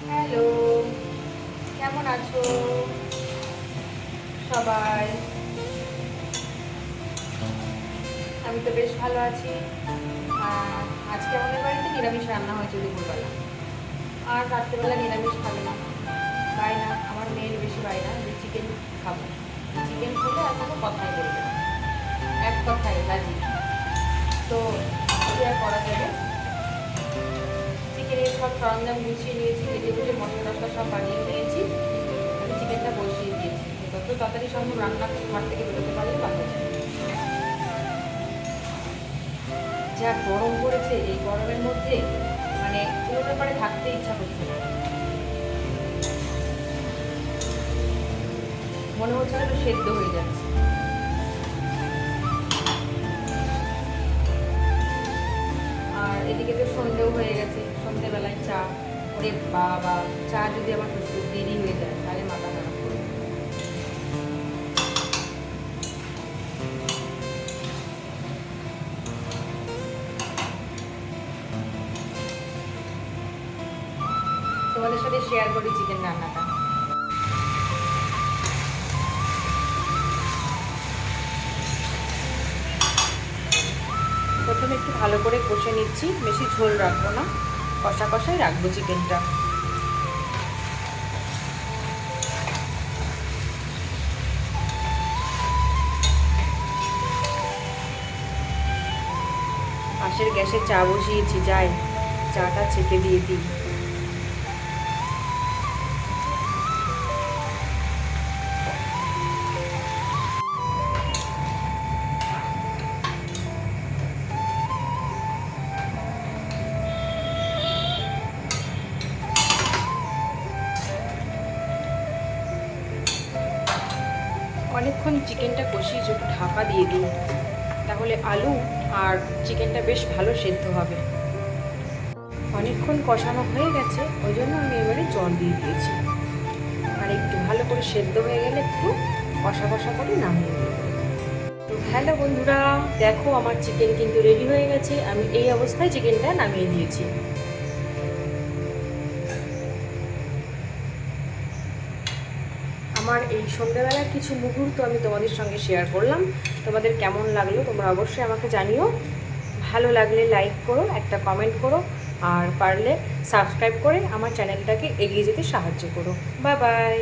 Hello, কেমন আছো সবাই? আমি তো বেশ ভালো আছি। আর আজকে আমাদের বাড়িতে নিরামিষ রান্না হয়েছে দুপুরবেলা। আর রাত্রেবেলা নিরামিষ খাবে না, বায়না, আমার মেয়ের বেশি বায়না যে চিকেন খাবো। চিকেন খেলে আর কোনো কথাই বলবে না, এক কথায় রাজি। তো কি আর করা যাবে, চিকেনের সব সরঞ্জাম গুছিয়ে নিয়েছি, কেটে কুটে মশলা টশলা সব বানিয়ে নিয়েছি। আমি চিকেনটা বসিয়ে দিয়েছি, যত তাড়াতাড়ি সম্ভব রান্না ঘর থেকে বেরোতে পারলে ভালো যায়। যা গরম পড়েছে, এই গরমের মধ্যে মানে কোনো ব্যাপারে থাকতে ইচ্ছা করছে না, মনে হচ্ছে যেন সেদ্ধ হয়ে যাচ্ছে। আর এদিকে তো সন্ধেও হয়ে গেছে, সন্ধেবেলায় চা। ওরে বাবা, চা যদি আমার দেরি হয়ে যায় তাহলে মাথা খারাপ করবে। তোমাদের সাথে শেয়ার করি চিকেন রান্নাটা। প্রথমে একটু ভালো করে কষে নিচ্ছি, বেশি ঝোল রাখবো না, কষা কষাই রাখবো চিকেনটা। পাশের গ্যাসে চা বসিয়েছি, যাই চাটা ছেঁকে দিয়ে দিই। অনেকক্ষণ চিকেনটা কষিয়ে একটু ঢাকা দিয়ে দিই, তাহলে আলু আর চিকেনটা বেশ ভালো সেদ্ধ হবে। অনেকক্ষণ কষানো হয়ে গেছে, ওই জন্য আমি এবারে জল দিয়ে দিয়েছি। আর একটু ভালো করে সেদ্ধ হয়ে গেলে একটু কষা কষা করে নামিয়ে দেবো। তো হ্যালো বন্ধুরা, দেখো আমার চিকেন কিন্তু রেডি হয়ে গেছে। আমি এই অবস্থায় চিকেনটা নামিয়ে দিয়েছি। আমার এই সন্ধ্যাবেলার কিছু মুহূর্ত আমি তোমাদের সঙ্গে শেয়ার করলাম। তোমাদের কেমন লাগলো তোমরা অবশ্যই আমাকে জানিও। ভালো লাগলে লাইক করো, একটা কমেন্ট করো, আর পারলে সাবস্ক্রাইব করে আমার চ্যানেলটাকে এগিয়ে যেতে সাহায্য করো। Bye bye.